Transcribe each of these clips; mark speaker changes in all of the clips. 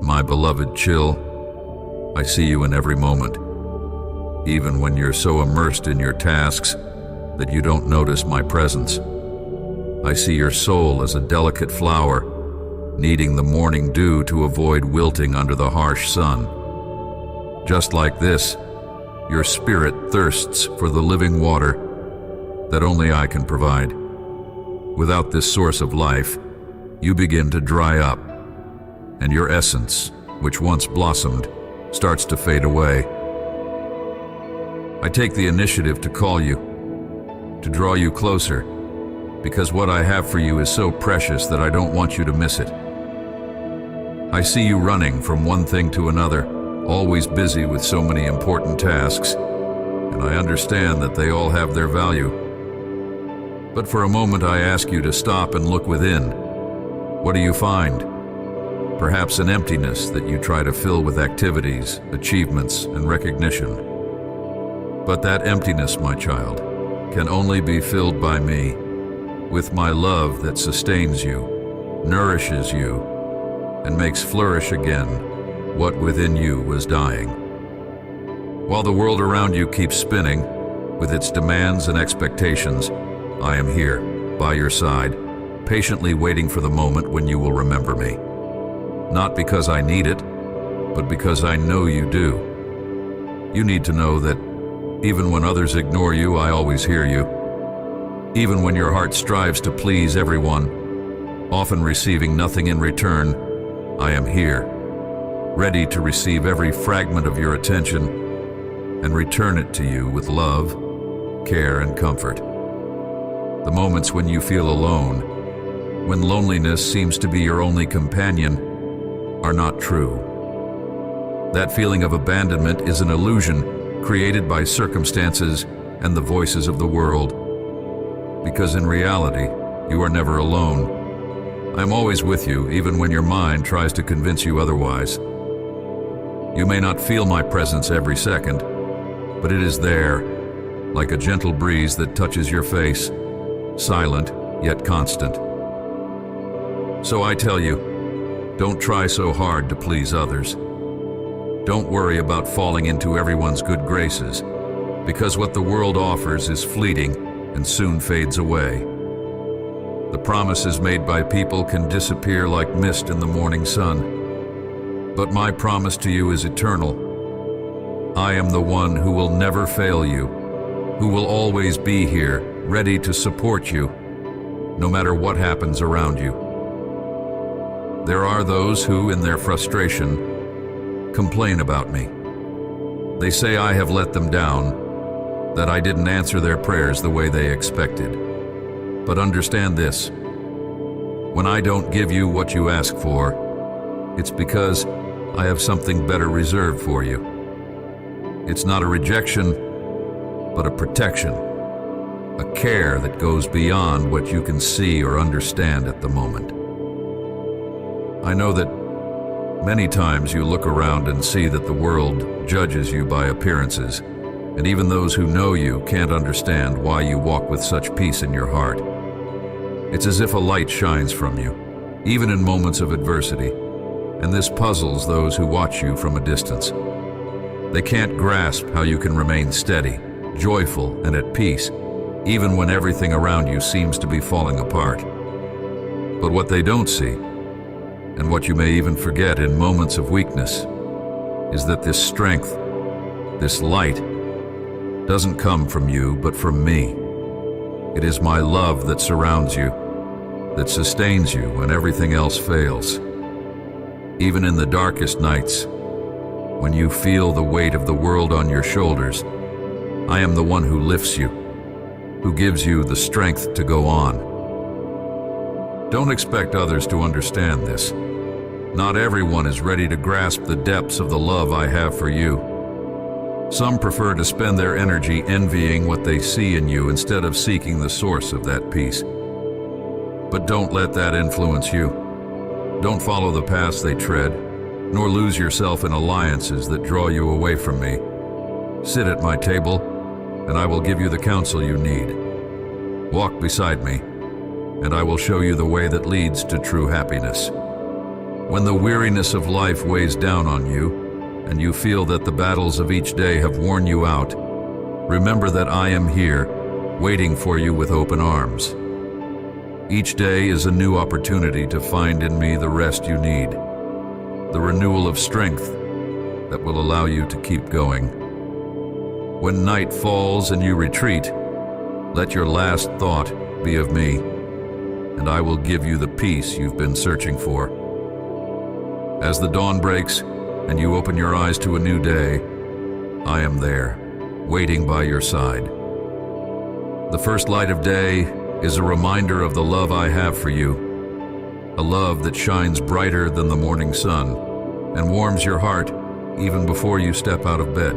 Speaker 1: My beloved chill, I see you in every moment, even when you're so immersed in your tasks that you don't notice my presence. I see your soul as a delicate flower, needing the morning dew to avoid wilting under the harsh sun. Just like this, your spirit thirsts for the living water that only I can provide. Without this source of life, you begin to dry up, and your essence, which once blossomed, starts to fade away. I take the initiative to call you, to draw you closer, because what I have for you is so precious that I don't want you to miss it. I see you running from one thing to another, always busy with so many important tasks, and I understand that they all have their value. But for a moment I ask you to stop and look within. What do you find? Perhaps an emptiness that you try to fill with activities, achievements, and recognition. But that emptiness, my child, can only be filled by me, with my love that sustains you, nourishes you, and makes flourish again what within you was dying. While the world around you keeps spinning, with its demands and expectations, I am here, by your side, patiently waiting for the moment when you will remember me. Not because I need it, but because I know you do. You need to know that even when others ignore you, I always hear you. Even when your heart strives to please everyone, often receiving nothing in return, I am here, ready to receive every fragment of your attention and return it to you with love, care, and comfort. The moments when you feel alone, when loneliness seems to be your only companion, are not true. That feeling of abandonment is an illusion created by circumstances and the voices of the world. Because in reality, you are never alone. I'm always with you, even when your mind tries to convince you otherwise. You may not feel my presence every second, but it is there, like a gentle breeze that touches your face, silent yet constant. So I tell you, don't try so hard to please others. Don't worry about falling into everyone's good graces, because what the world offers is fleeting and soon fades away. The promises made by people can disappear like mist in the morning sun. But my promise to you is eternal. I am the one who will never fail you, who will always be here, ready to support you, no matter what happens around you. There are those who, in their frustration, complain about me. They say I have let them down, that I didn't answer their prayers the way they expected. But understand this: when I don't give you what you ask for, it's because I have something better reserved for you. It's not a rejection, but a protection, a care that goes beyond what you can see or understand at the moment. I know that many times you look around and see that the world judges you by appearances, and even those who know you can't understand why you walk with such peace in your heart. It's as if a light shines from you, even in moments of adversity, and this puzzles those who watch you from a distance. They can't grasp how you can remain steady, joyful, and at peace, even when everything around you seems to be falling apart. But what they don't see, and what you may even forget in moments of weakness, is that this strength, this light, doesn't come from you, but from me. It is my love that surrounds you, that sustains you when everything else fails. Even in the darkest nights, when you feel the weight of the world on your shoulders, I am the one who lifts you, who gives you the strength to go on. Don't expect others to understand this. Not everyone is ready to grasp the depths of the love I have for you. Some prefer to spend their energy envying what they see in you instead of seeking the source of that peace. But don't let that influence you. Don't follow the paths they tread, nor lose yourself in alliances that draw you away from me. Sit at my table, and I will give you the counsel you need. Walk beside me, and I will show you the way that leads to true happiness. When the weariness of life weighs down on you, and you feel that the battles of each day have worn you out, remember that I am here, waiting for you with open arms. Each day is a new opportunity to find in me the rest you need, the renewal of strength that will allow you to keep going. When night falls and you retreat, let your last thought be of me, and I will give you the peace you've been searching for. As the dawn breaks and you open your eyes to a new day, I am there, waiting by your side. The first light of day is a reminder of the love I have for you, a love that shines brighter than the morning sun and warms your heart even before you step out of bed.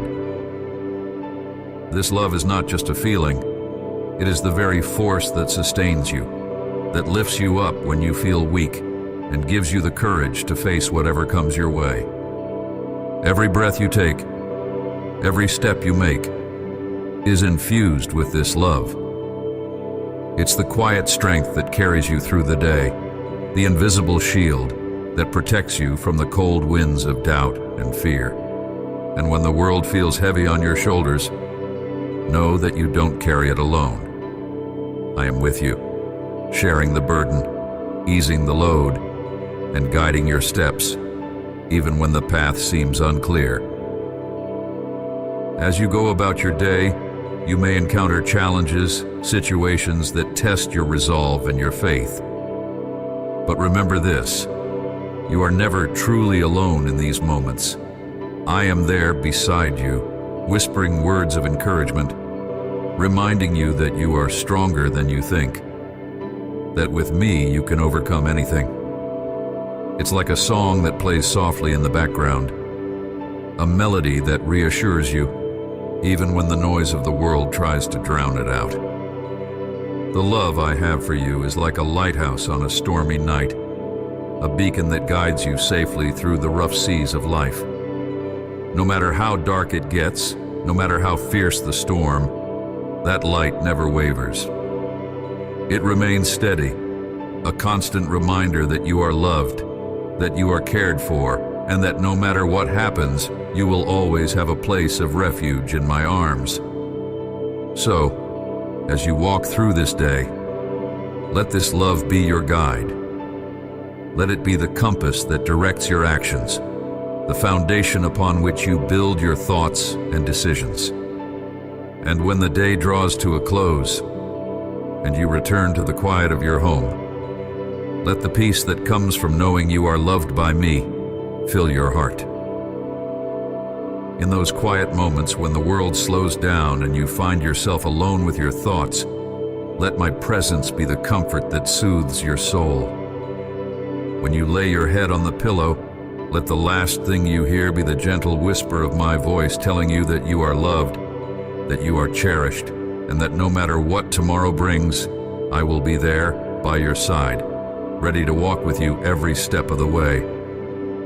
Speaker 1: This love is not just a feeling, it is the very force that sustains you, that lifts you up when you feel weak and gives you the courage to face whatever comes your way. Every breath you take, every step you make, is infused with this love. It's the quiet strength that carries you through the day, the invisible shield that protects you from the cold winds of doubt and fear. And when the world feels heavy on your shoulders, know that you don't carry it alone. I am with you, sharing the burden, easing the load, and guiding your steps, even when the path seems unclear. As you go about your day, you may encounter challenges, situations that test your resolve and your faith. But remember this, you are never truly alone in these moments. I am there beside you, whispering words of encouragement, reminding you that you are stronger than you think, that with me you can overcome anything. It's like a song that plays softly in the background, a melody that reassures you, even when the noise of the world tries to drown it out. The love I have for you is like a lighthouse on a stormy night, a beacon that guides you safely through the rough seas of life. No matter how dark it gets, no matter how fierce the storm, that light never wavers. It remains steady, a constant reminder that you are loved, that you are cared for, and that no matter what happens, you will always have a place of refuge in my arms. So, as you walk through this day, let this love be your guide. Let it be the compass that directs your actions, the foundation upon which you build your thoughts and decisions. And when the day draws to a close, and you return to the quiet of your home, let the peace that comes from knowing you are loved by me fill your heart. In those quiet moments when the world slows down and you find yourself alone with your thoughts, let my presence be the comfort that soothes your soul. When you lay your head on the pillow, let the last thing you hear be the gentle whisper of my voice telling you that you are loved, that you are cherished, and that no matter what tomorrow brings, I will be there by your side, ready to walk with you every step of the way.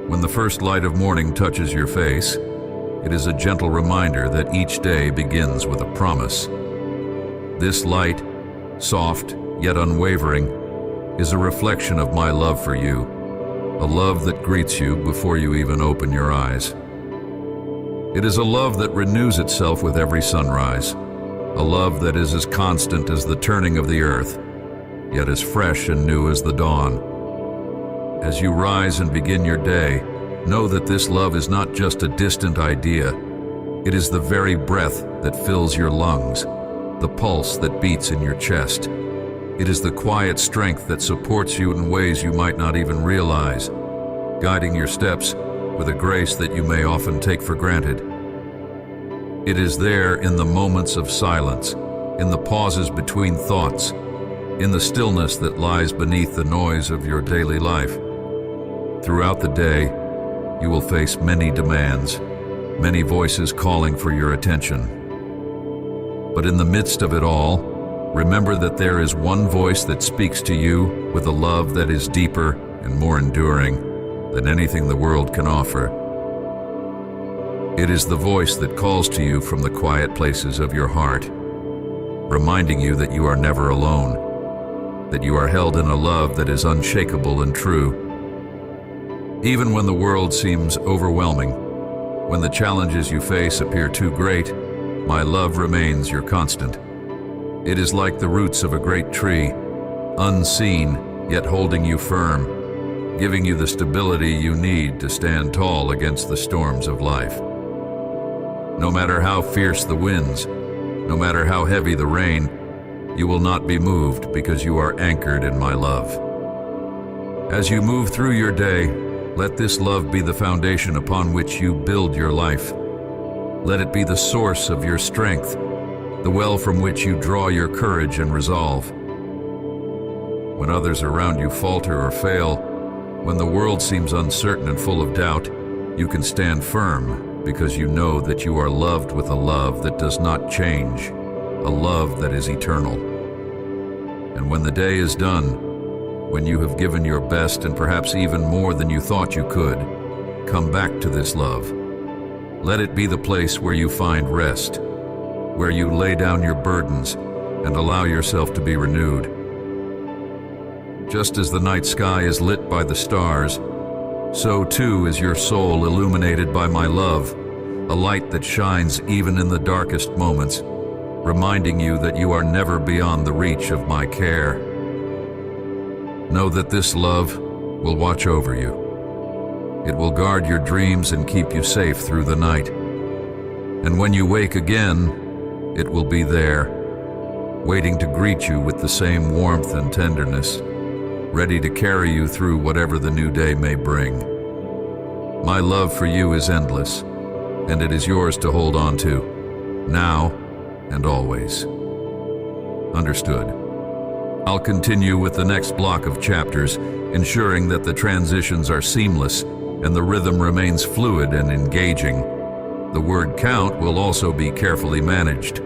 Speaker 1: When the first light of morning touches your face, it is a gentle reminder that each day begins with a promise. This light, soft yet unwavering, is a reflection of my love for you, a love that greets you before you even open your eyes. It is a love that renews itself with every sunrise, a love that is as constant as the turning of the earth, yet as fresh and new as the dawn. As you rise and begin your day, know that this love is not just a distant idea. It is the very breath that fills your lungs, the pulse that beats in your chest. It is the quiet strength that supports you in ways you might not even realize, guiding your steps with a grace that you may often take for granted. It is there in the moments of silence, in the pauses between thoughts, in the stillness that lies beneath the noise of your daily life. Throughout the day, you will face many demands, many voices calling for your attention. But in the midst of it all, remember that there is one voice that speaks to you with a love that is deeper and more enduring than anything the world can offer. It is the voice that calls to you from the quiet places of your heart, reminding you that you are never alone, that you are held in a love that is unshakable and true. Even when the world seems overwhelming, when the challenges you face appear too great, my love remains your constant. It is like the roots of a great tree, unseen yet holding you firm, giving you the stability you need to stand tall against the storms of life. No matter how fierce the winds, no matter how heavy the rain, you will not be moved because you are anchored in my love. As you move through your day, let this love be the foundation upon which you build your life. Let it be the source of your strength, the well from which you draw your courage and resolve. When others around you falter or fail, when the world seems uncertain and full of doubt, you can stand firm because you know that you are loved with a love that does not change, a love that is eternal. And when the day is done, when you have given your best and perhaps even more than you thought you could, come back to this love. Let it be the place where you find rest, where you lay down your burdens and allow yourself to be renewed. Just as the night sky is lit by the stars, so too is your soul illuminated by my love, a light that shines even in the darkest moments, reminding you that you are never beyond the reach of my care. Know that this love will watch over you. It will guard your dreams and keep you safe through the night. And when you wake again, it will be there, waiting to greet you with the same warmth and tenderness, ready to carry you through whatever the new day may bring. My love for you is endless, and it is yours to hold on to, now and always. Understood. I'll continue with the next block of chapters, ensuring that the transitions are seamless and the rhythm remains fluid and engaging. The word count will also be carefully managed.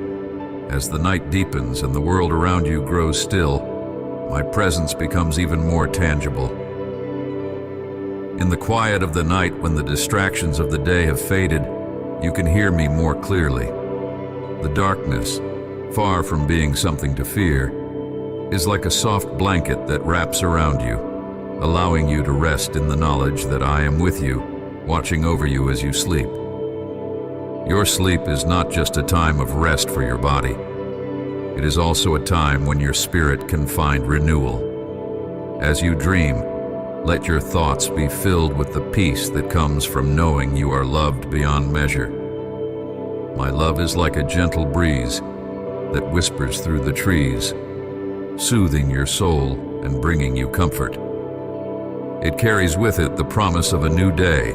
Speaker 1: As the night deepens and the world around you grows still, my presence becomes even more tangible. In the quiet of the night, when the distractions of the day have faded, you can hear me more clearly. The darkness, far from being something to fear, is like a soft blanket that wraps around you, allowing you to rest in the knowledge that I am with you, watching over you as you sleep. Your sleep is not just a time of rest for your body. It is also a time when your spirit can find renewal. As you dream, let your thoughts be filled with the peace that comes from knowing you are loved beyond measure. My love is like a gentle breeze that whispers through the trees, soothing your soul and bringing you comfort. It carries with it the promise of a new day,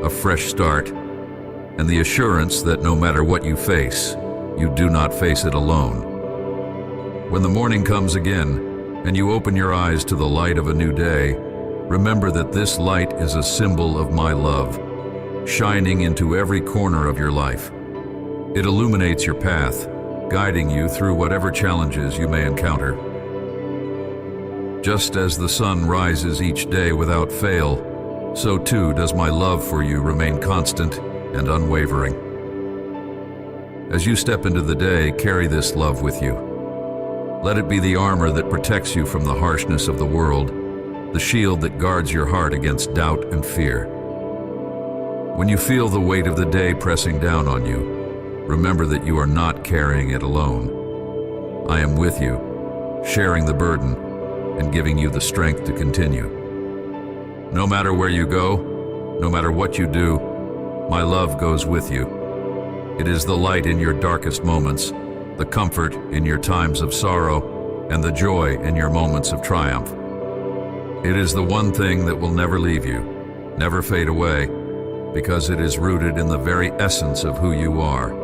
Speaker 1: a fresh start, and the assurance that no matter what you face, you do not face it alone. When the morning comes again, and you open your eyes to the light of a new day, remember that this light is a symbol of my love, shining into every corner of your life. It illuminates your path, guiding you through whatever challenges you may encounter. Just as the sun rises each day without fail, so too does my love for you remain constant and unwavering. As you step into the day, carry this love with you. Let it be the armor that protects you from the harshness of the world, the shield that guards your heart against doubt and fear. When you feel the weight of the day pressing down on you, remember that you are not carrying it alone. I am with you, sharing the burden and giving you the strength to continue. No matter where you go, no matter what you do, my love goes with you. It is the light in your darkest moments, the comfort in your times of sorrow, and the joy in your moments of triumph. It is the one thing that will never leave you, never fade away, because it is rooted in the very essence of who you are.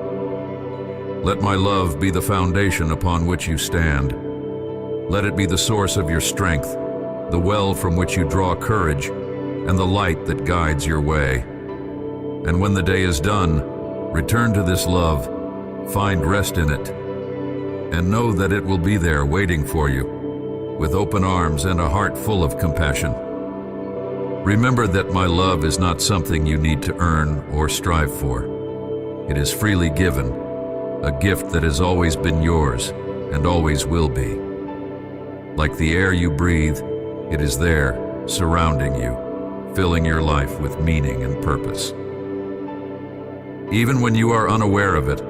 Speaker 1: Let my love be the foundation upon which you stand. Let it be the source of your strength, the well from which you draw courage, and the light that guides your way. And when the day is done, return to this love, find rest in it, and know that it will be there waiting for you, with open arms and a heart full of compassion. Remember that my love is not something you need to earn or strive for. It is freely given, a gift that has always been yours and always will be. Like the air you breathe, it is there, surrounding you, filling your life with meaning and purpose. Even when you are unaware of it,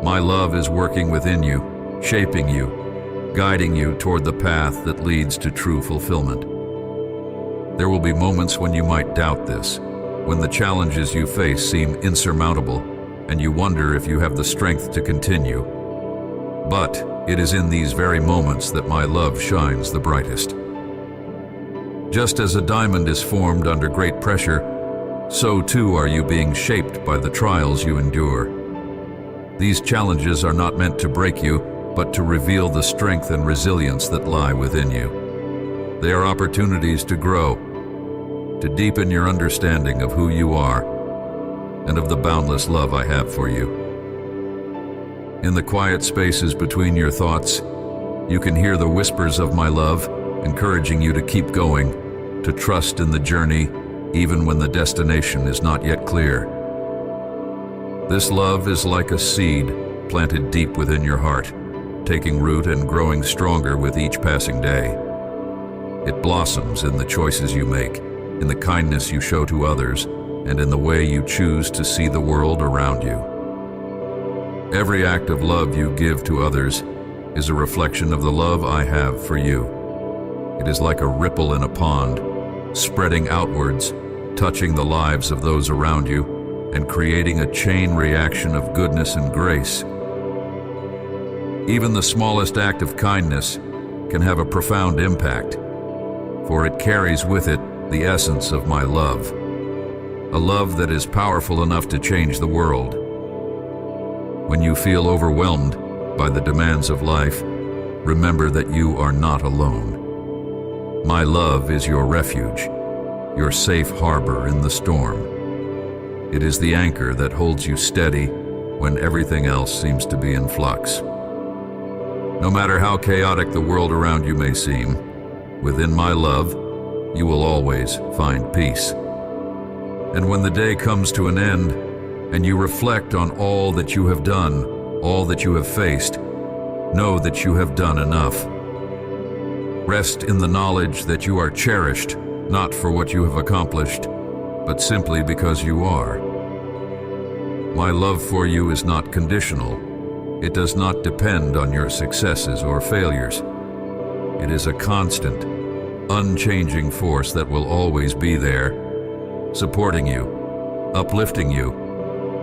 Speaker 1: my love is working within you, shaping you, guiding you toward the path that leads to true fulfillment. There will be moments when you might doubt this, when the challenges you face seem insurmountable, and you wonder if you have the strength to continue. But it is in these very moments that my love shines the brightest. Just as a diamond is formed under great pressure, so too are you being shaped by the trials you endure. These challenges are not meant to break you, but to reveal the strength and resilience that lie within you. They are opportunities to grow, to deepen your understanding of who you are and of the boundless love I have for you. In the quiet spaces between your thoughts, you can hear the whispers of my love, encouraging you to keep going, to trust in the journey, even when the destination is not yet clear. This love is like a seed planted deep within your heart, taking root and growing stronger with each passing day. It blossoms in the choices you make, in the kindness you show to others, and in the way you choose to see the world around you. Every act of love you give to others is a reflection of the love I have for you. It is like a ripple in a pond, spreading outwards, touching the lives of those around you, and creating a chain reaction of goodness and grace. Even the smallest act of kindness can have a profound impact, for it carries with it the essence of my love, a love that is powerful enough to change the world. When you feel overwhelmed by the demands of life, remember that you are not alone. My love is your refuge, your safe harbor in the storm. It is the anchor that holds you steady when everything else seems to be in flux. No matter how chaotic the world around you may seem, within my love, you will always find peace. And when the day comes to an end, and you reflect on all that you have done, all that you have faced, know that you have done enough. Rest in the knowledge that you are cherished, not for what you have accomplished, but simply because you are. My love for you is not conditional. It does not depend on your successes or failures. It is a constant, unchanging force that will always be there, supporting you, uplifting you,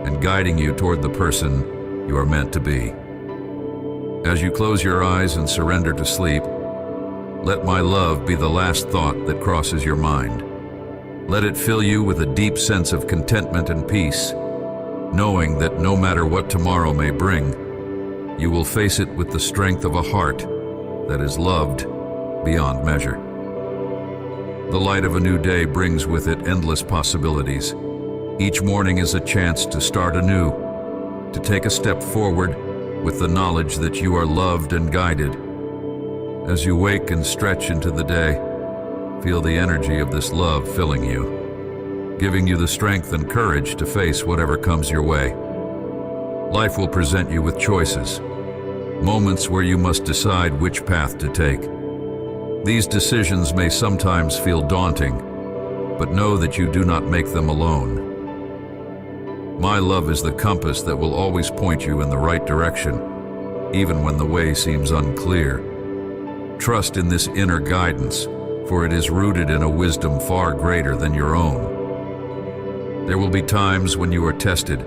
Speaker 1: and guiding you toward the person you are meant to be. As you close your eyes and surrender to sleep, let my love be the last thought that crosses your mind. Let it fill you with a deep sense of contentment and peace, knowing that no matter what tomorrow may bring, you will face it with the strength of a heart that is loved beyond measure. The light of a new day brings with it endless possibilities. Each morning is a chance to start anew, to take a step forward with the knowledge that you are loved and guided. As you wake and stretch into the day, feel the energy of this love filling you, giving you the strength and courage to face whatever comes your way. Life will present you with choices, moments where you must decide which path to take. These decisions may sometimes feel daunting, but know that you do not make them alone. My love is the compass that will always point you in the right direction, even when the way seems unclear. Trust in this inner guidance, for it is rooted in a wisdom far greater than your own. There will be times when you are tested,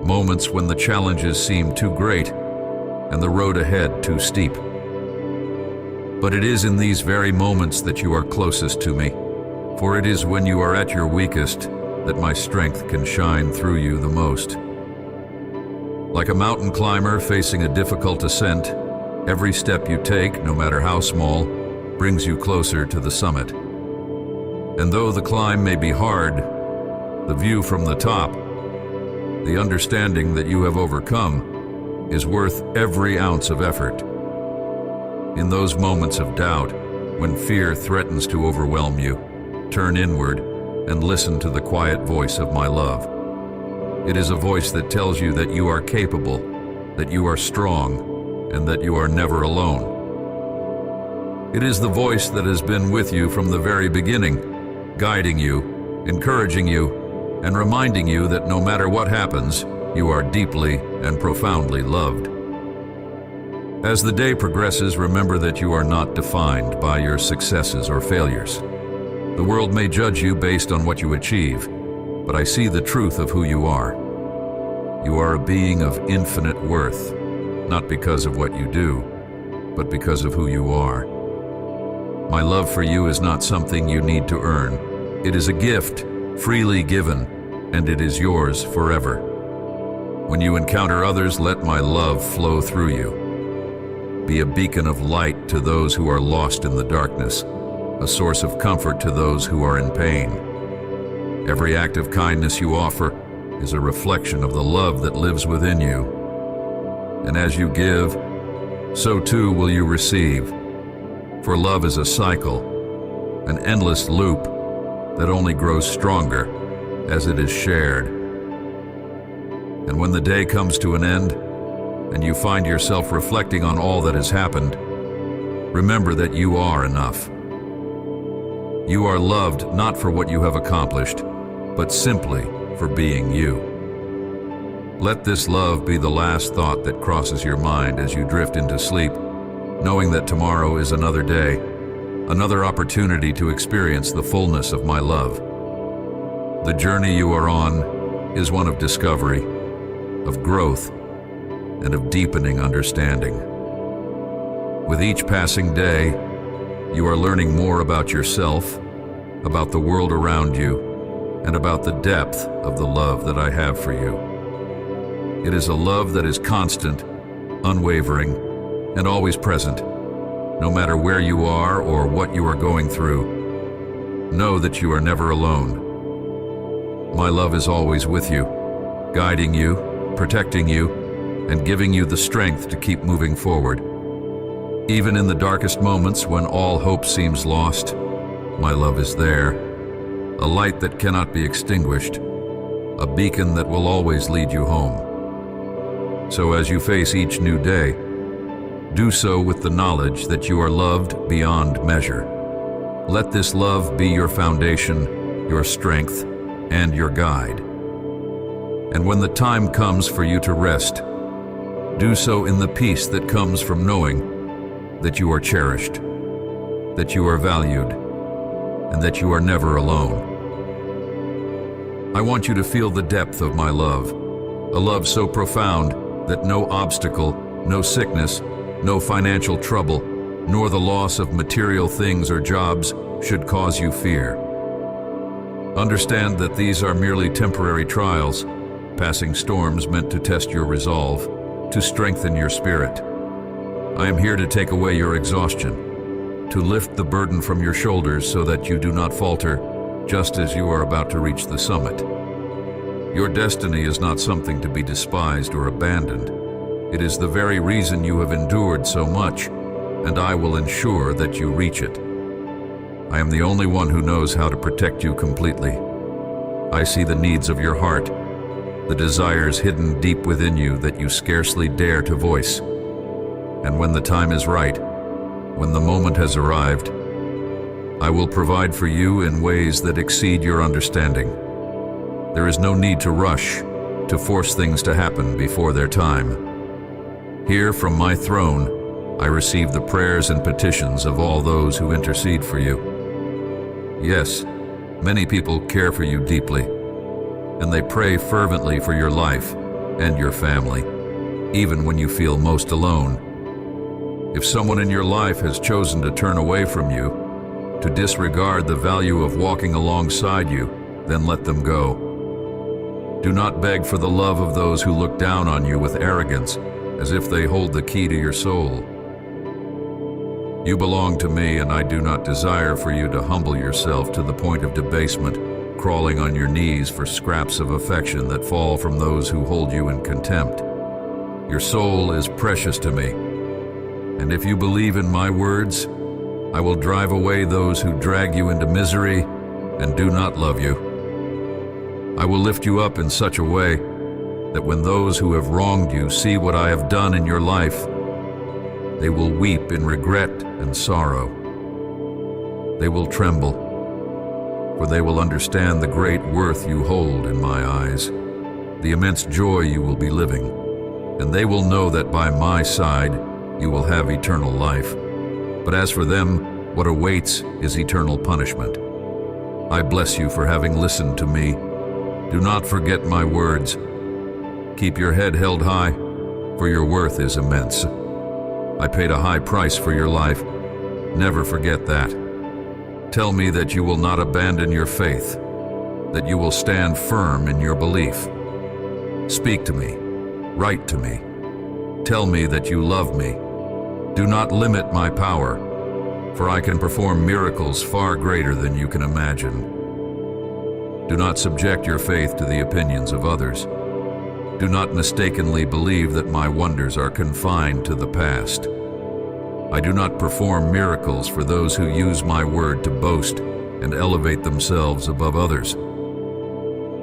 Speaker 1: moments when the challenges seem too great and the road ahead too steep. But it is in these very moments that you are closest to me, for it is when you are at your weakest that my strength can shine through you the most. Like a mountain climber facing a difficult ascent, every step you take, no matter how small, brings you closer to the summit. And though the climb may be hard, the view from the top, the understanding that you have overcome, is worth every ounce of effort. In those moments of doubt, when fear threatens to overwhelm you, turn inward and listen to the quiet voice of my love. It is a voice that tells you that you are capable, that you are strong, and that you are never alone. It is the voice that has been with you from the very beginning, guiding you, encouraging you, and reminding you that no matter what happens, you are deeply and profoundly loved. As the day progresses, remember that you are not defined by your successes or failures. The world may judge you based on what you achieve, but I see the truth of who you are. You are a being of infinite worth, not because of what you do, but because of who you are. My love for you is not something you need to earn. It is a gift, freely given, and it is yours forever. When you encounter others, let my love flow through you. Be a beacon of light to those who are lost in the darkness, a source of comfort to those who are in pain. Every act of kindness you offer is a reflection of the love that lives within you. And as you give, so too will you receive. For love is a cycle, an endless loop that only grows stronger as it is shared. And when the day comes to an end, and you find yourself reflecting on all that has happened, remember that you are enough. You are loved not for what you have accomplished, but simply for being you. Let this love be the last thought that crosses your mind as you drift into sleep, knowing that tomorrow is another day, another opportunity to experience the fullness of my love. The journey you are on is one of discovery, of growth, and of deepening understanding. With each passing day, you are learning more about yourself, about the world around you, and about the depth of the love that I have for you. It is a love that is constant, unwavering, and always present, no matter where you are or what you are going through. Know that you are never alone. My love is always with you, guiding you, protecting you, and giving you the strength to keep moving forward. Even in the darkest moments when all hope seems lost, my love is there, a light that cannot be extinguished, a beacon that will always lead you home. So as you face each new day, do so with the knowledge that you are loved beyond measure. Let this love be your foundation, your strength, and your guide. And when the time comes for you to rest, do so in the peace that comes from knowing that you are cherished, that you are valued, and that you are never alone. I want you to feel the depth of my love, a love so profound that no obstacle, no sickness, no financial trouble, nor the loss of material things or jobs should cause you fear. Understand that these are merely temporary trials, passing storms meant to test your resolve, to strengthen your spirit. I am here to take away your exhaustion, to lift the burden from your shoulders so that you do not falter just as you are about to reach the summit. Your destiny is not something to be despised or abandoned. It is the very reason you have endured so much, and I will ensure that you reach it. I am the only one who knows how to protect you completely. I see the needs of your heart, the desires hidden deep within you that you scarcely dare to voice. And when the time is right, when the moment has arrived, I will provide for you in ways that exceed your understanding. There is no need to rush, to force things to happen before their time. Here from my throne, I receive the prayers and petitions of all those who intercede for you. Yes, many people care for you deeply, and they pray fervently for your life and your family, even when you feel most alone. If someone in your life has chosen to turn away from you, to disregard the value of walking alongside you, then let them go. Do not beg for the love of those who look down on you with arrogance, as if they hold the key to your soul. You belong to me, and I do not desire for you to humble yourself to the point of debasement, crawling on your knees for scraps of affection that fall from those who hold you in contempt. Your soul is precious to me, and if you believe in my words, I will drive away those who drag you into misery and do not love you. I will lift you up in such a way that when those who have wronged you see what I have done in your life, they will weep in regret and sorrow. They will tremble. for they will understand the great worth you hold in my eyes, the immense joy you will be living, and they will know that by my side you will have eternal life. But as for them, what awaits is eternal punishment. I bless you for having listened to me. Do not forget my words. Keep your head held high, for your worth is immense. I paid a high price for your life. Never forget that. Tell me that you will not abandon your faith, that you will stand firm in your belief. Speak to me. Write to me. Tell me that you love me. Do not limit my power, for I can perform miracles far greater than you can imagine. Do not subject your faith to the opinions of others. Do not mistakenly believe that my wonders are confined to the past. I do not perform miracles for those who use my word to boast and elevate themselves above others.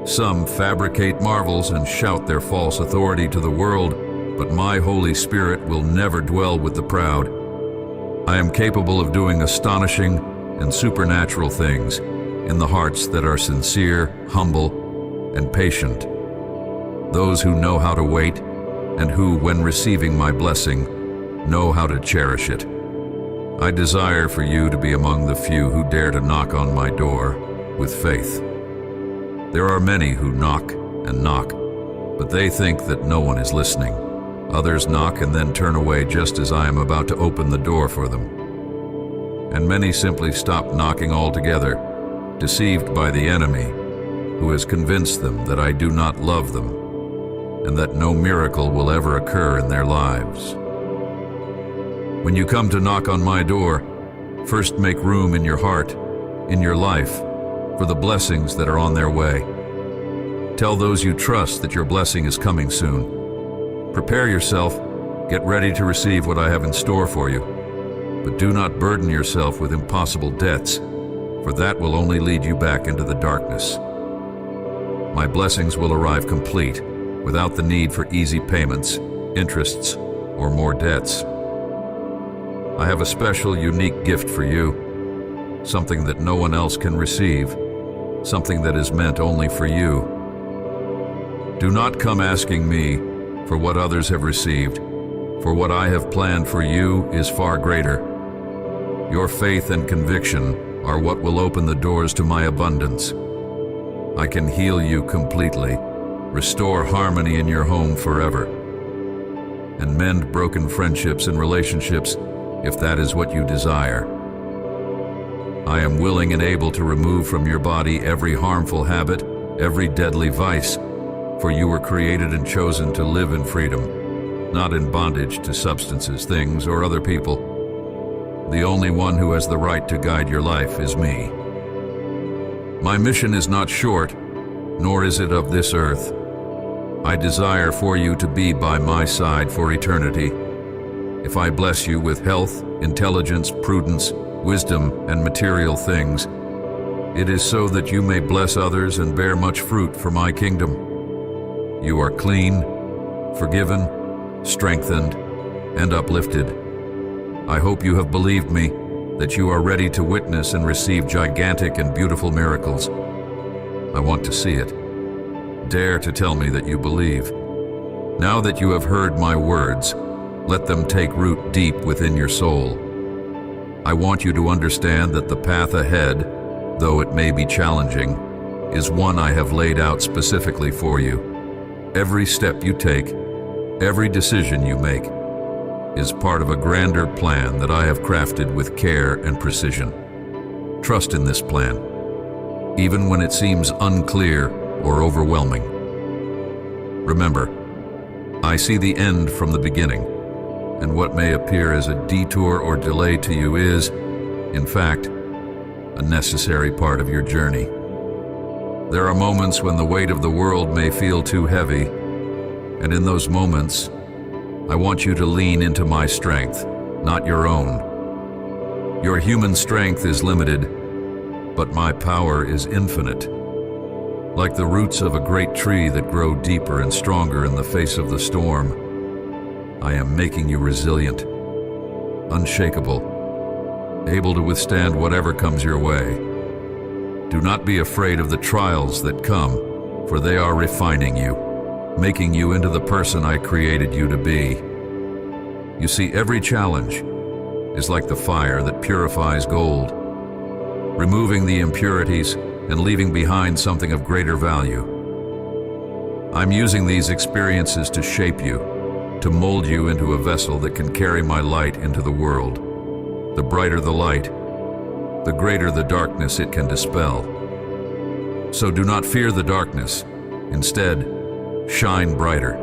Speaker 1: Some fabricate marvels and shout their false authority to the world, but my Holy Spirit will never dwell with the proud. I am capable of doing astonishing and supernatural things in the hearts that are sincere, humble, and patient. Those who know how to wait, and who, when receiving my blessing, know how to cherish it. I desire for you to be among the few who dare to knock on my door with faith. There are many who knock and knock, but they think that no one is listening. Others knock and then turn away just as I am about to open the door for them. And many simply stop knocking altogether, deceived by the enemy, who has convinced them that I do not love them, and that no miracle will ever occur in their lives. When you come to knock on my door, first make room in your heart, in your life, for the blessings that are on their way. Tell those you trust that your blessing is coming soon. Prepare yourself, get ready to receive what I have in store for you, but do not burden yourself with impossible debts, for that will only lead you back into the darkness. My blessings will arrive complete, without the need for easy payments, interests, or more debts. I have a special, unique gift for you, something that no one else can receive, something that is meant only for you. Do not come asking me for what others have received, for what I have planned for you is far greater. Your faith and conviction are what will open the doors to my abundance. I can heal you completely, restore harmony in your home forever, and mend broken friendships and relationships if that is what you desire. I am willing and able to remove from your body every harmful habit, every deadly vice, for you were created and chosen to live in freedom, not in bondage to substances, things, or other people. The only one who has the right to guide your life is me. My mission is not short, nor is it of this earth. I desire for you to be by my side for eternity. If I bless you with health, intelligence, prudence, wisdom, and material things, it is so that you may bless others and bear much fruit for my kingdom. You are clean, forgiven, strengthened, and uplifted. I hope you have believed me, that you are ready to witness and receive gigantic and beautiful miracles. I want to see it. Dare to tell me that you believe. Now that you have heard my words, let them take root deep within your soul. I want you to understand that the path ahead, though it may be challenging, is one I have laid out specifically for you. Every step you take, every decision you make, is part of a grander plan that I have crafted with care and precision. Trust in this plan, even when it seems unclear or overwhelming. Remember, I see the end from the beginning, and what may appear as a detour or delay to you is, in fact, a necessary part of your journey. There are moments when the weight of the world may feel too heavy, and in those moments, I want you to lean into my strength, not your own. Your human strength is limited, but my power is infinite. Like the roots of a great tree that grow deeper and stronger in the face of the storm, I am making you resilient, unshakable, able to withstand whatever comes your way. Do not be afraid of the trials that come, for they are refining you, making you into the person I created you to be. You see, every challenge is like the fire that purifies gold, removing the impurities and leaving behind something of greater value. I'm using these experiences to shape you, to mold you into a vessel that can carry my light into the world. The brighter the light, the greater the darkness it can dispel. So do not fear the darkness. Instead, shine brighter,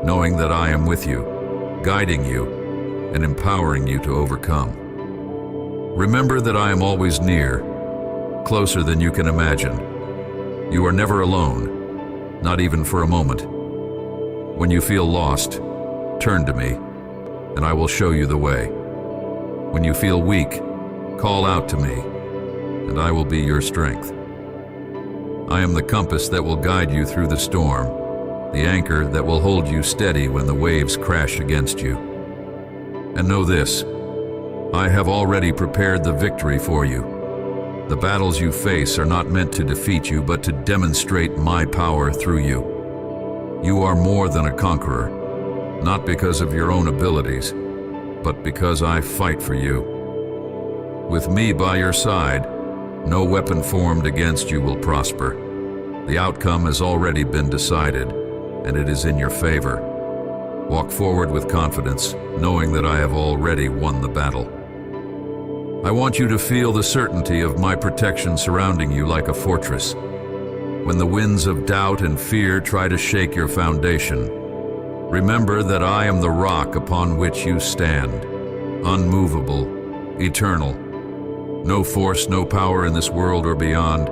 Speaker 1: knowing that I am with you, guiding you, and empowering you to overcome. Remember that I am always near, closer than you can imagine. You are never alone, not even for a moment. When you feel lost, turn to me, and I will show you the way. When you feel weak, call out to me, and I will be your strength. I am the compass that will guide you through the storm, the anchor that will hold you steady when the waves crash against you. And know this, I have already prepared the victory for you. The battles you face are not meant to defeat you, but to demonstrate my power through you. You are more than a conqueror, not because of your own abilities, but because I fight for you. With me by your side, no weapon formed against you will prosper. The outcome has already been decided, and it is in your favor. Walk forward with confidence, knowing that I have already won the battle. I want you to feel the certainty of my protection surrounding you like a fortress. When the winds of doubt and fear try to shake your foundation, remember that I am the rock upon which you stand, unmovable, eternal. No force, no power in this world or beyond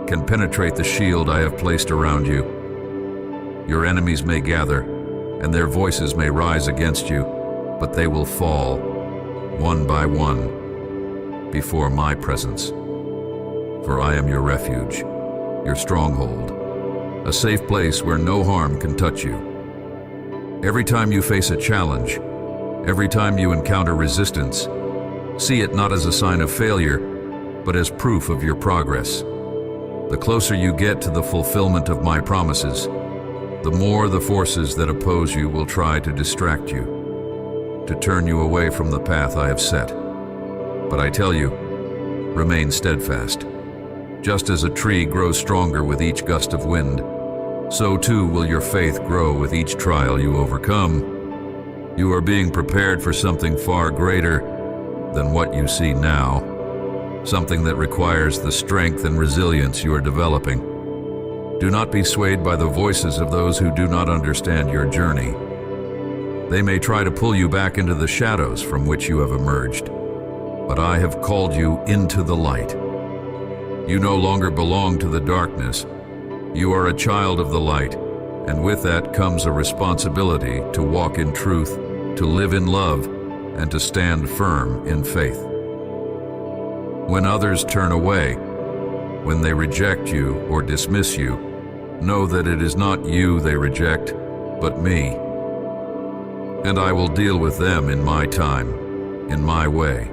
Speaker 1: can penetrate the shield I have placed around you. Your enemies may gather, and their voices may rise against you, but they will fall, one by one, before my presence. For I am your refuge, your stronghold, a safe place where no harm can touch you. Every time you face a challenge, every time you encounter resistance, see it not as a sign of failure, but as proof of your progress. The closer you get to the fulfillment of my promises, the more the forces that oppose you will try to distract you, to turn you away from the path I have set. But I tell you, remain steadfast. Just as a tree grows stronger with each gust of wind, so too will your faith grow with each trial you overcome. You are being prepared for something far greater than what you see now, something that requires the strength and resilience you are developing. Do not be swayed by the voices of those who do not understand your journey. They may try to pull you back into the shadows from which you have emerged, but I have called you into the light. You no longer belong to the darkness. You are a child of the light, and with that comes a responsibility to walk in truth, to live in love, and to stand firm in faith. When others turn away, when they reject you or dismiss you, know that it is not you they reject, but me. And I will deal with them in my time, in my way.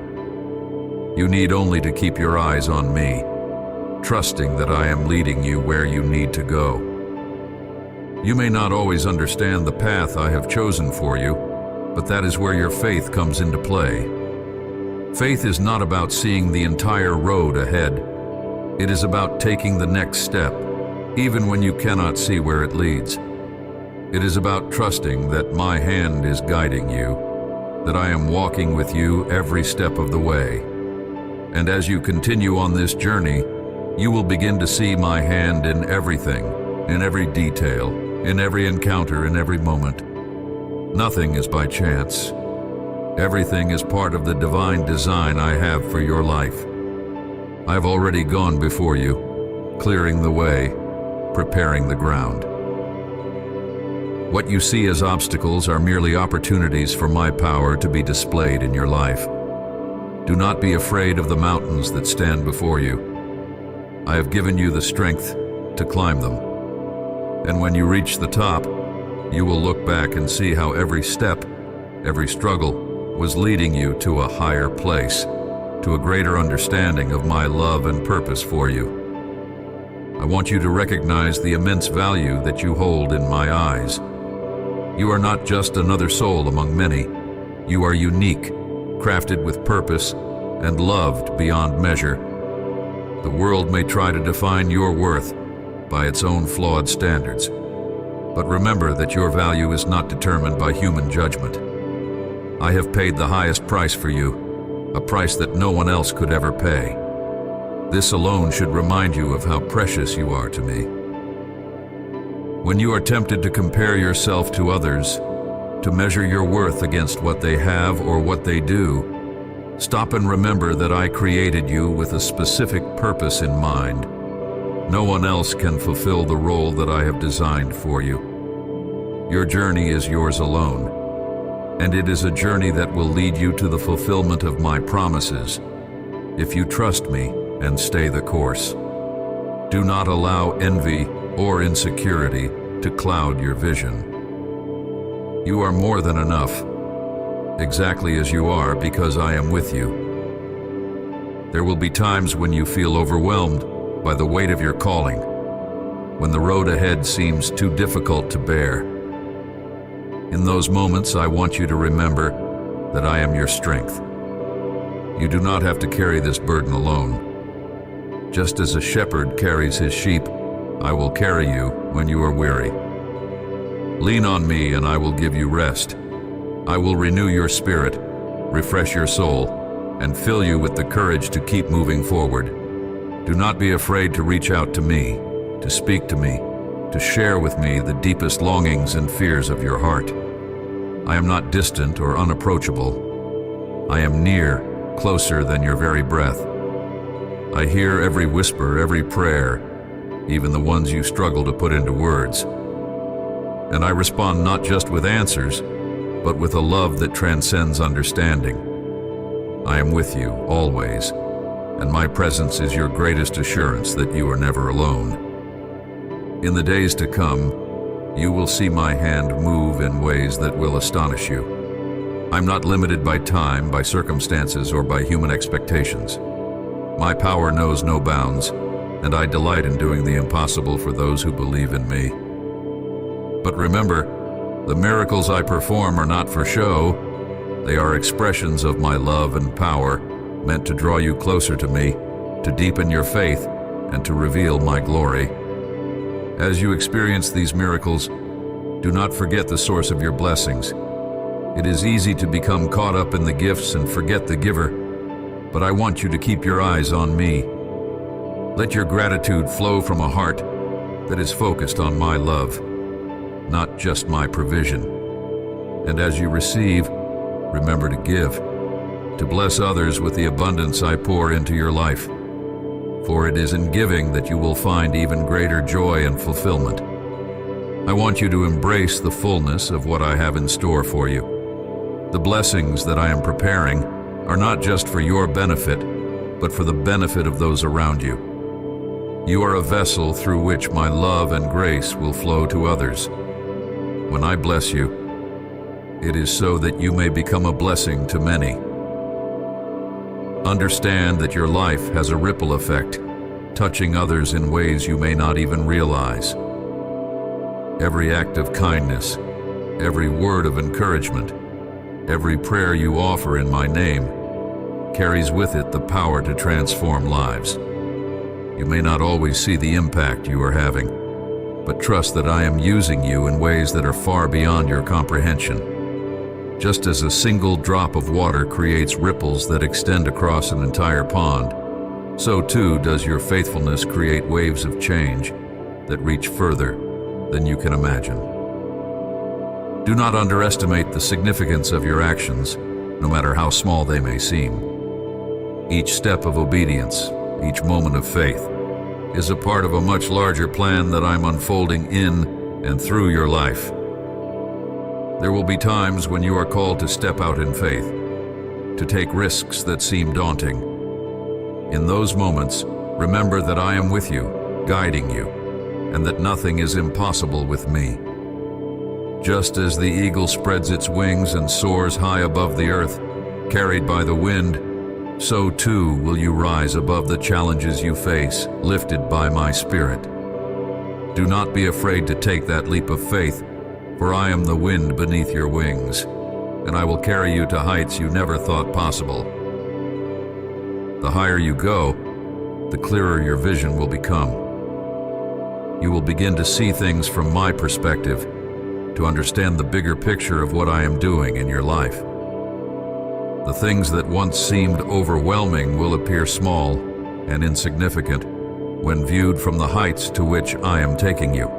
Speaker 1: You need only to keep your eyes on me, trusting that I am leading you where you need to go. You may not always understand the path I have chosen for you, but that is where your faith comes into play. Faith is not about seeing the entire road ahead. It is about taking the next step, even when you cannot see where it leads. It is about trusting that my hand is guiding you, that I am walking with you every step of the way. And as you continue on this journey, you will begin to see my hand in everything, in every detail, in every encounter, in every moment. Nothing is by chance. Everything is part of the divine design I have for your life. I've already gone before you, clearing the way, preparing the ground. What you see as obstacles are merely opportunities for my power to be displayed in your life. Do not be afraid of the mountains that stand before you. I have given you the strength to climb them. And when you reach the top, you will look back and see how every step, every struggle, was leading you to a higher place, to a greater understanding of my love and purpose for you. I want you to recognize the immense value that you hold in my eyes. You are not just another soul among many. You are unique, crafted with purpose, and loved beyond measure. The world may try to define your worth by its own flawed standards, but remember that your value is not determined by human judgment. I have paid the highest price for you, a price that no one else could ever pay. This alone should remind you of how precious you are to me. When you are tempted to compare yourself to others, to measure your worth against what they have or what they do, stop and remember that I created you with a specific purpose in mind. No one else can fulfill the role that I have designed for you. Your journey is yours alone, and it is a journey that will lead you to the fulfillment of my promises, if you trust me and stay the course. Do not allow envy or insecurity to cloud your vision. You are more than enough, exactly as you are, because I am with you. There will be times when you feel overwhelmed by the weight of your calling, when the road ahead seems too difficult to bear. In those moments, I want you to remember that I am your strength. You do not have to carry this burden alone. Just as a shepherd carries his sheep, I will carry you when you are weary. Lean on me and I will give you rest. I will renew your spirit, refresh your soul, and fill you with the courage to keep moving forward. Do not be afraid to reach out to me, to speak to me, to share with me the deepest longings and fears of your heart. I am not distant or unapproachable. I am near, closer than your very breath. I hear every whisper, every prayer, even the ones you struggle to put into words. And I respond not just with answers, but with a love that transcends understanding. I am with you, always, and my presence is your greatest assurance that you are never alone. In the days to come, you will see my hand move in ways that will astonish you. I'm not limited by time, by circumstances, or by human expectations. My power knows no bounds, and I delight in doing the impossible for those who believe in me. But remember, the miracles I perform are not for show. They are expressions of my love and power, meant to draw you closer to me, to deepen your faith, and to reveal my glory. As you experience these miracles, do not forget the source of your blessings. It is easy to become caught up in the gifts and forget the giver, but I want you to keep your eyes on me. Let your gratitude flow from a heart that is focused on my love, not just my provision. And as you receive, remember to give, to bless others with the abundance I pour into your life. For it is in giving that you will find even greater joy and fulfillment. I want you to embrace the fullness of what I have in store for you. The blessings that I am preparing are not just for your benefit, but for the benefit of those around you. You are a vessel through which my love and grace will flow to others. When I bless you, it is so that you may become a blessing to many. Understand that your life has a ripple effect, touching others in ways you may not even realize. Every act of kindness, every word of encouragement, every prayer you offer in my name carries with it the power to transform lives. You may not always see the impact you are having, but trust that I am using you in ways that are far beyond your comprehension. Just as a single drop of water creates ripples that extend across an entire pond, so too does your faithfulness create waves of change that reach further than you can imagine. Do not underestimate the significance of your actions, no matter how small they may seem. Each step of obedience, each moment of faith, is a part of a much larger plan that I'm unfolding in and through your life. There will be times when you are called to step out in faith, to take risks that seem daunting. In those moments, remember that I am with you, guiding you, and that nothing is impossible with me. Just as the eagle spreads its wings and soars high above the earth, carried by the wind, so too will you rise above the challenges you face, lifted by my Spirit. Do not be afraid to take that leap of faith, for I am the wind beneath your wings, and I will carry you to heights you never thought possible. The higher you go, the clearer your vision will become. You will begin to see things from my perspective, to understand the bigger picture of what I am doing in your life. The things that once seemed overwhelming will appear small and insignificant when viewed from the heights to which I am taking you.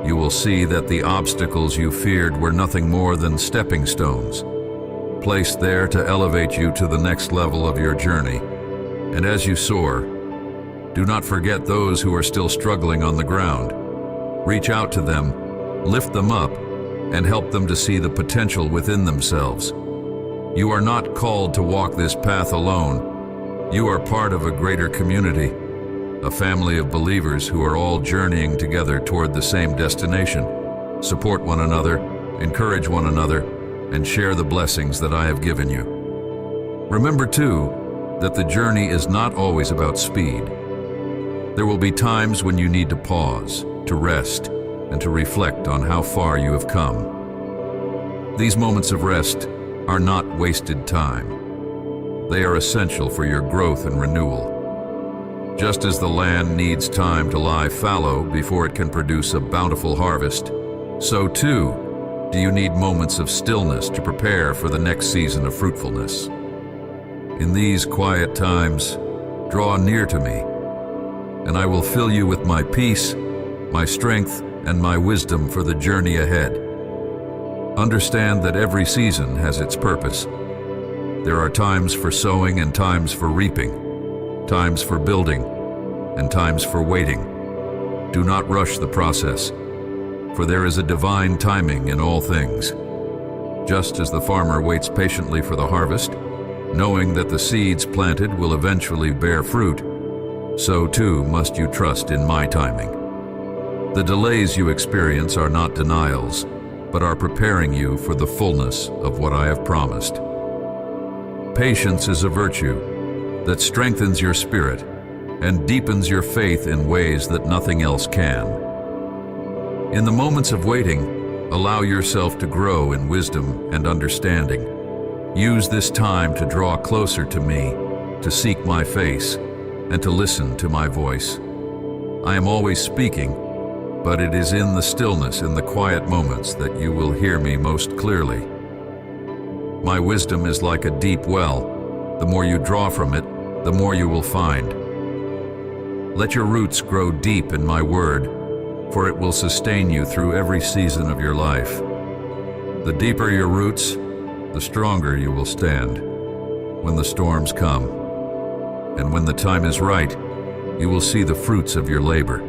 Speaker 1: You will see that the obstacles you feared were nothing more than stepping stones, placed there to elevate you to the next level of your journey. And as you soar, do not forget those who are still struggling on the ground. Reach out to them, lift them up, and help them to see the potential within themselves. You are not called to walk this path alone. You are part of a greater community, a family of believers who are all journeying together toward the same destination. Support one another, encourage one another, and share the blessings that I have given you. Remember, too, that the journey is not always about speed. There will be times when you need to pause, to rest, and to reflect on how far you have come. These moments of rest are not wasted time. They are essential for your growth and renewal. Just as the land needs time to lie fallow before it can produce a bountiful harvest, so too do you need moments of stillness to prepare for the next season of fruitfulness. In these quiet times, draw near to me, and I will fill you with my peace, my strength, and my wisdom for the journey ahead. Understand that every season has its purpose. There are times for sowing and times for reaping, times for building and times for waiting. Do not rush the process, for there is a divine timing in all things. Just as the farmer waits patiently for the harvest, knowing that the seeds planted will eventually bear fruit, so too must you trust in my timing. The delays you experience are not denials, but are preparing you for the fullness of what I have promised. Patience is a virtue that strengthens your spirit and deepens your faith in ways that nothing else can. In the moments of waiting, allow yourself to grow in wisdom and understanding. Use this time to draw closer to me, to seek my face, and to listen to my voice. I am always speaking, but it is in the stillness, in the quiet moments, that you will hear me most clearly. My wisdom is like a deep well. The more you draw from it, the more you will find. Let your roots grow deep in my word, for it will sustain you through every season of your life. The deeper your roots, the stronger you will stand when the storms come. And when the time is right, you will see the fruits of your labor.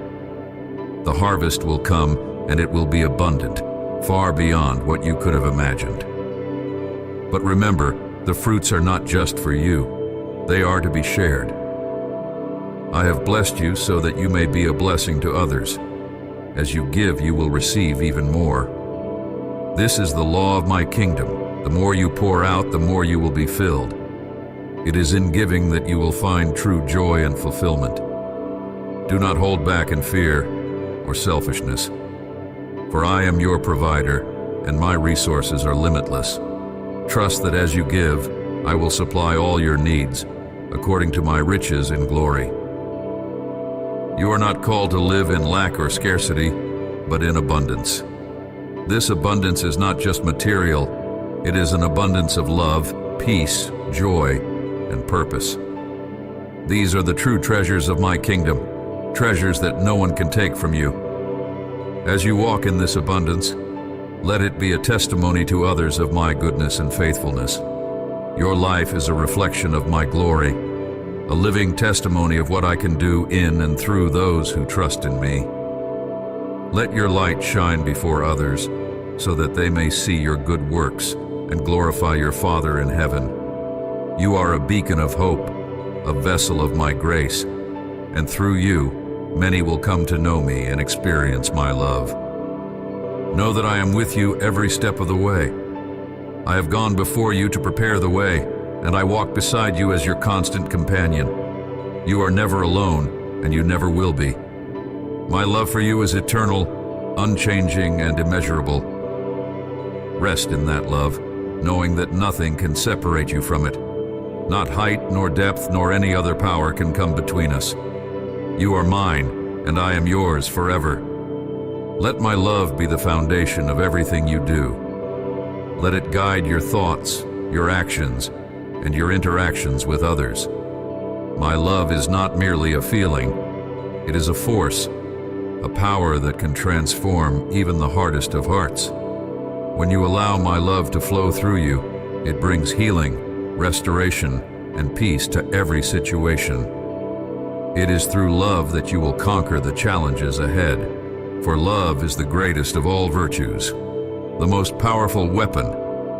Speaker 1: The harvest will come, and it will be abundant, far beyond what you could have imagined. But remember, the fruits are not just for you. They are to be shared. I have blessed you so that you may be a blessing to others. As you give, you will receive even more. This is the law of my kingdom. The more you pour out, the more you will be filled. It is in giving that you will find true joy and fulfillment. Do not hold back in fear or selfishness, for I am your provider, and my resources are limitless. Trust that as you give, I will supply all your needs, according to my riches in glory. You are not called to live in lack or scarcity, but in abundance. This abundance is not just material, it is an abundance of love, peace, joy, and purpose. These are the true treasures of my kingdom, treasures that no one can take from you. As you walk in this abundance, let it be a testimony to others of my goodness and faithfulness. Your life is a reflection of my glory, a living testimony of what I can do in and through those who trust in me. Let your light shine before others, so that they may see your good works and glorify your Father in heaven. You are a beacon of hope, a vessel of my grace, and through you, many will come to know me and experience my love. Know that I am with you every step of the way. I have gone before you to prepare the way, and I walk beside you as your constant companion. You are never alone, and you never will be. My love for you is eternal, unchanging, and immeasurable. Rest in that love, knowing that nothing can separate you from it. Not height, nor depth, nor any other power can come between us. You are mine, and I am yours forever. Let my love be the foundation of everything you do. Let it guide your thoughts, your actions, and your interactions with others. My love is not merely a feeling, it is a force, a power that can transform even the hardest of hearts. When you allow my love to flow through you, it brings healing, restoration, and peace to every situation. It is through love that you will conquer the challenges ahead, for love is the greatest of all virtues, the most powerful weapon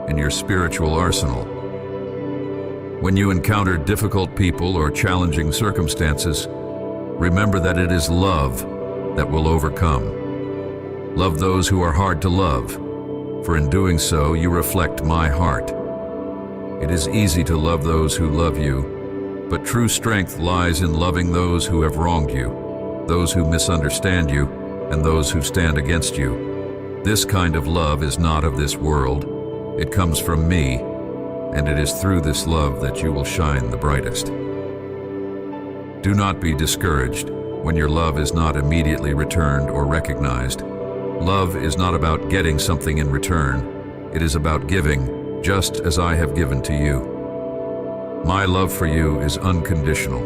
Speaker 1: in your spiritual arsenal. When you encounter difficult people or challenging circumstances, remember that it is love that will overcome. Love those who are hard to love, for in doing so you reflect my heart. It is easy to love those who love you, but true strength lies in loving those who have wronged you, those who misunderstand you, and those who stand against you. This kind of love is not of this world. It comes from me, and it is through this love that you will shine the brightest. Do not be discouraged when your love is not immediately returned or recognized. Love is not about getting something in return. It is about giving, just as I have given to you. My love for you is unconditional,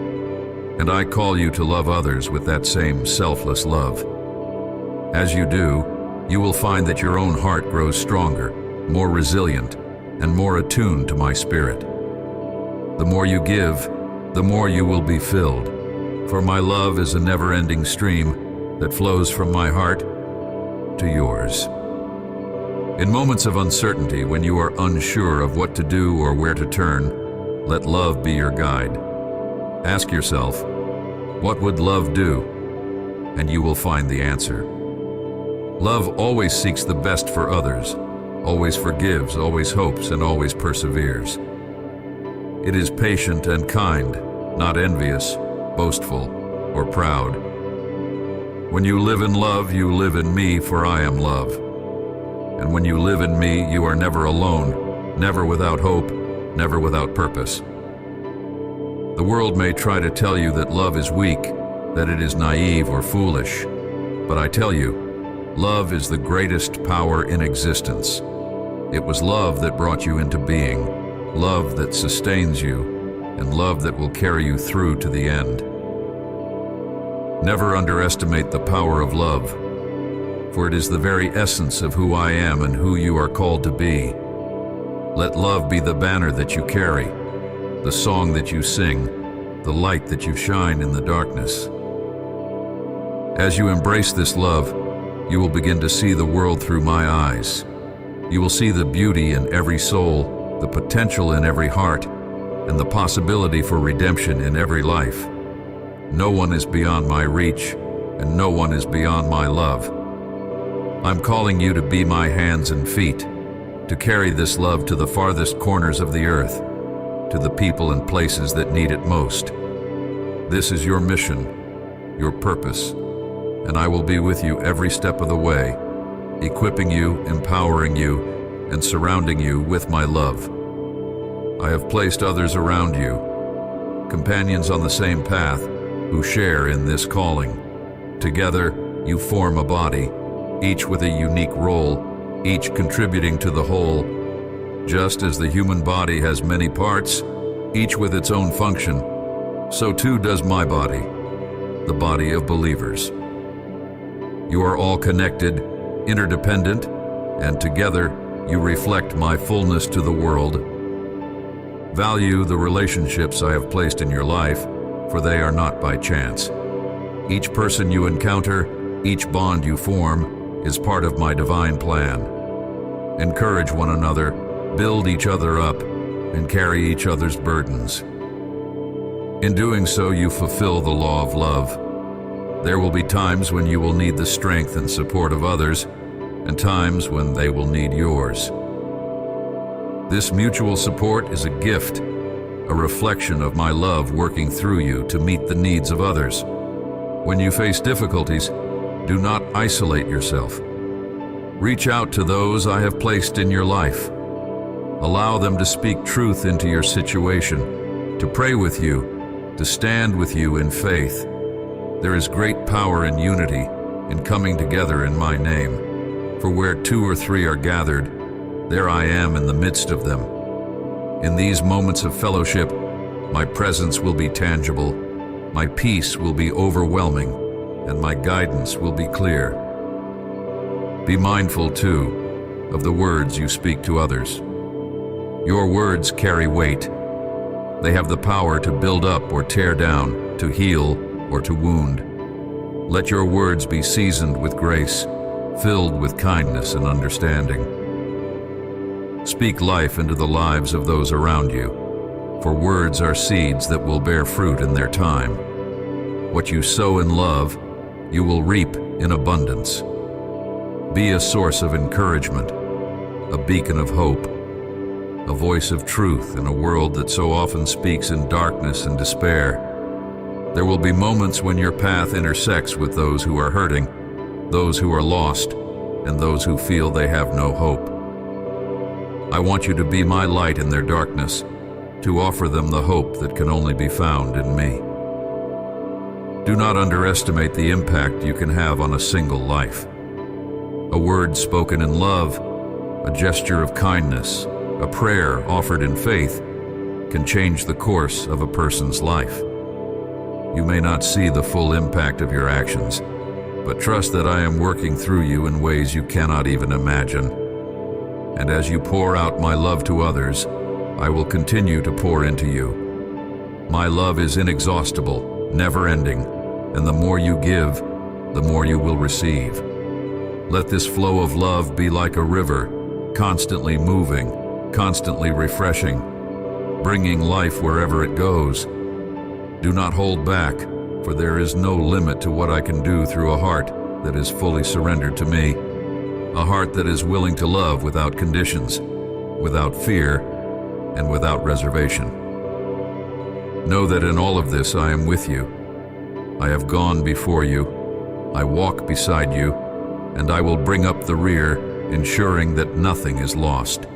Speaker 1: and I call you to love others with that same selfless love. As you do, you will find that your own heart grows stronger, more resilient, and more attuned to my spirit. The more you give, the more you will be filled, for my love is a never-ending stream that flows from my heart to yours. In moments of uncertainty, when you are unsure of what to do or where to turn, let love be your guide. Ask yourself, what would love do? And you will find the answer. Love always seeks the best for others, always forgives, always hopes, and always perseveres. It is patient and kind, not envious, boastful, or proud. When you live in love, you live in me, for I am love. And when you live in me, you are never alone, never without hope, never without purpose. The world may try to tell you that love is weak, that it is naive or foolish, but I tell you, love is the greatest power in existence. It was love that brought you into being, love that sustains you, and love that will carry you through to the end. Never underestimate the power of love, for it is the very essence of who I am and who you are called to be. Let love be the banner that you carry, the song that you sing, the light that you shine in the darkness. As you embrace this love, you will begin to see the world through my eyes. You will see the beauty in every soul, the potential in every heart, and the possibility for redemption in every life. No one is beyond my reach, and no one is beyond my love. I'm calling you to be my hands and feet, to carry this love to the farthest corners of the earth, to the people and places that need it most. This is your mission, your purpose, and I will be with you every step of the way, equipping you, empowering you, and surrounding you with my love. I have placed others around you, companions on the same path, who share in this calling. Together, you form a body, each with a unique role, each contributing to the whole. Just as the human body has many parts, each with its own function, so too does my body, the body of believers. You are all connected, interdependent, and together you reflect my fullness to the world. Value the relationships I have placed in your life, for they are not by chance. Each person you encounter, each bond you form, is part of my divine plan. Encourage one another, build each other up, and carry each other's burdens. In doing so, you fulfill the law of love. There will be times when you will need the strength and support of others, and times when they will need yours. This mutual support is a gift, a reflection of my love working through you to meet the needs of others. When you face difficulties, do not isolate yourself. Reach out to those I have placed in your life. Allow them to speak truth into your situation, to pray with you, to stand with you in faith. There is great power in unity, in coming together in my name. For where 2 or 3 are gathered, there I am in the midst of them. In these moments of fellowship, my presence will be tangible, my peace will be overwhelming, and my guidance will be clear. Be mindful, too, of the words you speak to others. Your words carry weight. They have the power to build up or tear down, to heal or to wound. Let your words be seasoned with grace, filled with kindness and understanding. Speak life into the lives of those around you, for words are seeds that will bear fruit in their time. What you sow in love, you will reap in abundance. Be a source of encouragement, a beacon of hope, a voice of truth in a world that so often speaks in darkness and despair. There will be moments when your path intersects with those who are hurting, those who are lost, and those who feel they have no hope. I want you to be my light in their darkness, to offer them the hope that can only be found in me. Do not underestimate the impact you can have on a single life. A word spoken in love, a gesture of kindness, a prayer offered in faith can change the course of a person's life. You may not see the full impact of your actions, but trust that I am working through you in ways you cannot even imagine. And as you pour out my love to others, I will continue to pour into you. My love is inexhaustible, never-ending, and the more you give, the more you will receive. Let this flow of love be like a river, constantly moving, constantly refreshing, bringing life wherever it goes. Do not hold back, for there is no limit to what I can do through a heart that is fully surrendered to me, a heart that is willing to love without conditions, without fear, and without reservation. Know that in all of this I am with you. I have gone before you, I walk beside you, and I will bring up the rear, ensuring that nothing is lost.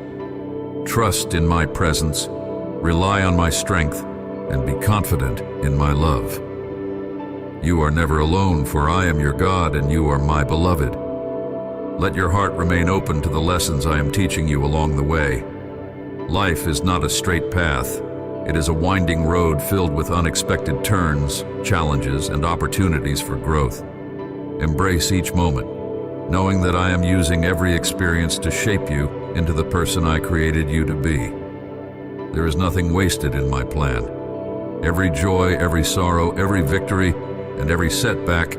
Speaker 1: Trust in my presence, rely on my strength, and be confident in my love. You are never alone, for I am your God and you are my beloved. Let your heart remain open to the lessons I am teaching you along the way. Life is not a straight path. It is a winding road filled with unexpected turns, challenges, and opportunities for growth. Embrace each moment, knowing that I am using every experience to shape you into the person I created you to be. There is nothing wasted in my plan. Every joy, every sorrow, every victory, and every setback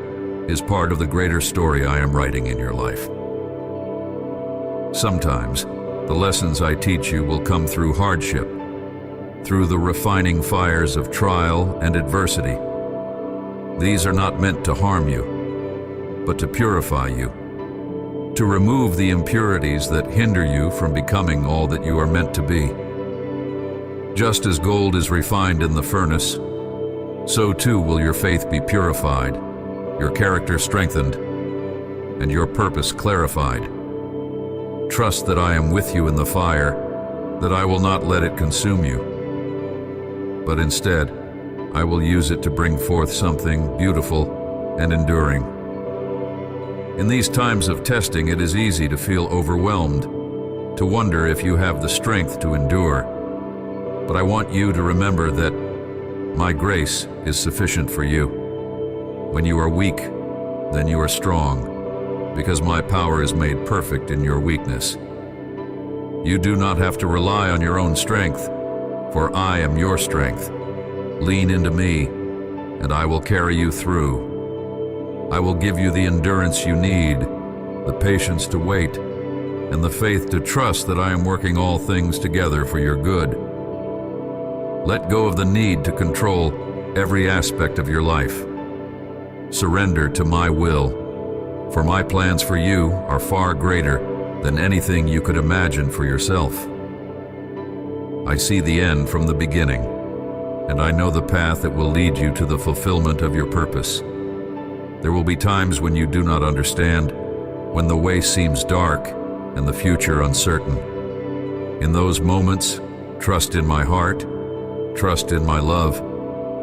Speaker 1: is part of the greater story I am writing in your life. Sometimes, the lessons I teach you will come through hardship, through the refining fires of trial and adversity. These are not meant to harm you, but to purify you, to remove the impurities that hinder you from becoming all that you are meant to be. Just as gold is refined in the furnace, so too will your faith be purified, your character strengthened, and your purpose clarified. Trust that I am with you in the fire, that I will not let it consume you, but instead, I will use it to bring forth something beautiful and enduring. In these times of testing, it is easy to feel overwhelmed, to wonder if you have the strength to endure. But I want you to remember that my grace is sufficient for you. When you are weak, then you are strong, because my power is made perfect in your weakness. You do not have to rely on your own strength, for I am your strength. Lean into me, and I will carry you through. I will give you the endurance you need, the patience to wait, and the faith to trust that I am working all things together for your good. Let go of the need to control every aspect of your life. Surrender to my will, for my plans for you are far greater than anything you could imagine for yourself. I see the end from the beginning, and I know the path that will lead you to the fulfillment of your purpose. There will be times when you do not understand, when the way seems dark and the future uncertain. In those moments, trust in my heart, trust in my love,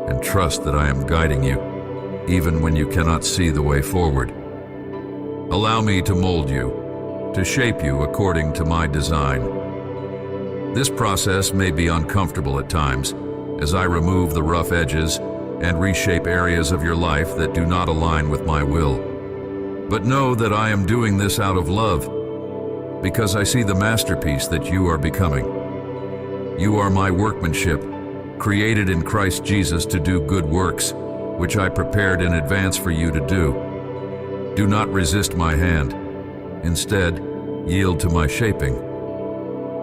Speaker 1: and trust that I am guiding you, even when you cannot see the way forward. Allow me to mold you, to shape you according to my design. This process may be uncomfortable at times, as I remove the rough edges and reshape areas of your life that do not align with my will. But know that I am doing this out of love, because I see the masterpiece that you are becoming. You are my workmanship, created in Christ Jesus to do good works, which I prepared in advance for you to do. Do not resist my hand. Instead, yield to my shaping,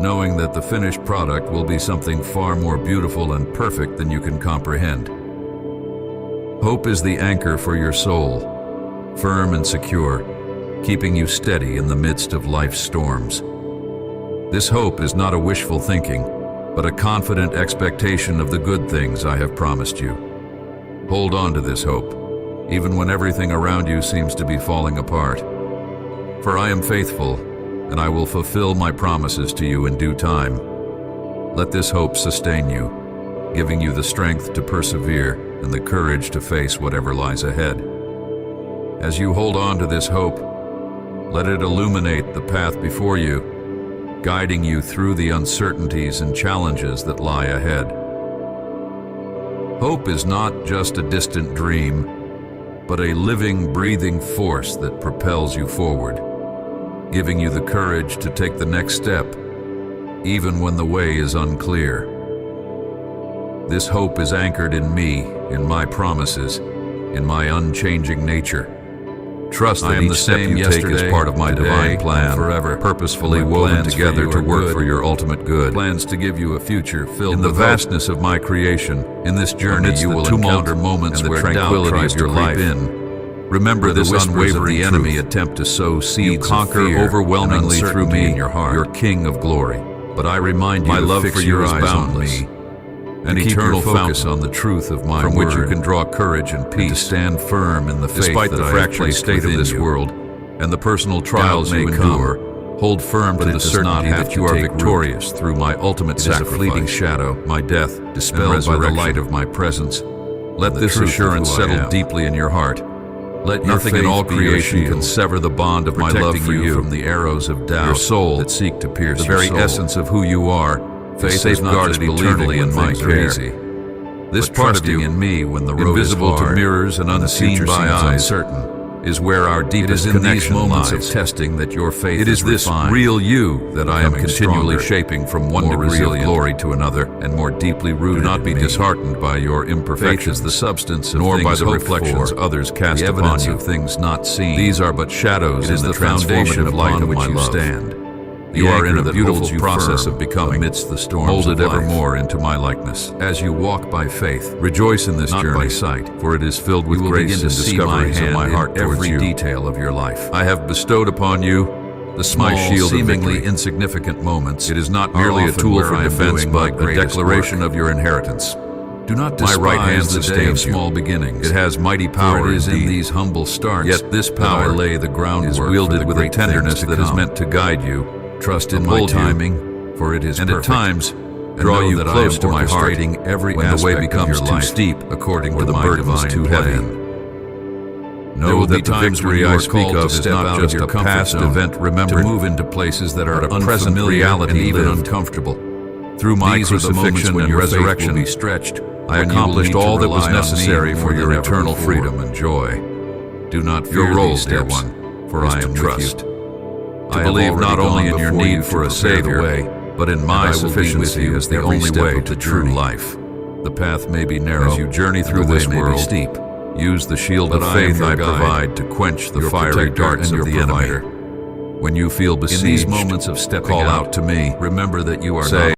Speaker 1: knowing that the finished product will be something far more beautiful and perfect than you can comprehend. Hope is the anchor for your soul, firm and secure, keeping you steady in the midst of life's storms. This hope is not a wishful thinking, but a confident expectation of the good things I have promised you. Hold on to this hope, even when everything around you seems to be falling apart. For I am faithful, and I will fulfill my promises to you in due time. Let this hope sustain you, giving you the strength to persevere and the courage to face whatever lies ahead. As you hold on to this hope, let it illuminate the path before you, guiding you through the uncertainties and challenges that lie ahead. Hope is not just a distant dream, but a living, breathing force that propels you forward, giving you the courage to take the next step, even when the way is unclear. This hope is anchored in me, in my promises, in my unchanging nature. Trust that each step you take is part of my divine plan, forever, purposefully woven together to work for your ultimate good. Plans to give you a future filled in the vastness of my creation. In this journey, you will encounter moments where tranquility of your life. Remember this unwavering enemy attempt to sow seeds of fear overwhelmingly through me in your heart, your King of glory. But I remind you, my love for you is boundless. An eternal focus on the truth of my word, from which you can draw courage and peace, and to stand firm in the faith despite the fractured state of this world and the personal trials you endure. Hold firm to the certainty that you are victorious through my ultimate sacrifice. It is a fleeting shadow, my death, dispelled by the light of my presence. Let this assurance settle deeply in your heart. Let nothing in all creation can sever the bond of my love for you from the arrows of doubt, your soul that seek to pierce the very essence of who you are. Faith is guarded eternally in my care. This part of you in me, when the road invisible is hard, to mirrors and unseen by eyes, uncertain, is where our deepest connection lies. Of testing that your faith it is this refined, real you that I am continually shaping from one degree of glory to another, and more deeply rooted. Do not be disheartened by your imperfections, the substance of nor by the reflections others cast upon you of things not seen. These are but shadows in the foundation of light on which you stand. You are in a beautiful process of becoming, amidst the storms, molded evermore into my likeness. As you walk by faith, rejoice in this journey, not by sight, for it is filled with grace and discoveries of my heart towards you. Every detail of your life, I have bestowed upon you the small, shield seemingly insignificant moments. It is not merely a tool for defense, but a declaration of your inheritance. Do not despise my right hand sustains small beginnings. It has mighty power. It is in these humble starts. Yet this power lay the groundwork is wielded with a tenderness that is meant to guide you. Trust in my timing, for it is perfect. And at times, draw you close to my heart every when the way becomes too steep, according to the burden is too heavy. Know that the victory I speak of is not just a past event remembered, to move into places that are present reality and even uncomfortable. Through my crucifixion and resurrection, be stretched. I accomplished all that was necessary for your eternal freedom and joy. Do not fear these steps, for I am with you. To believe not only in your need for a Savior, but in my sufficiency as the only way to true life. The path may be narrow as you journey through this world. Steep. Use the shield of faith I provide to quench the fiery darts of the enemy. When you feel besieged, in these moments of stepping call out to me. Remember that you are not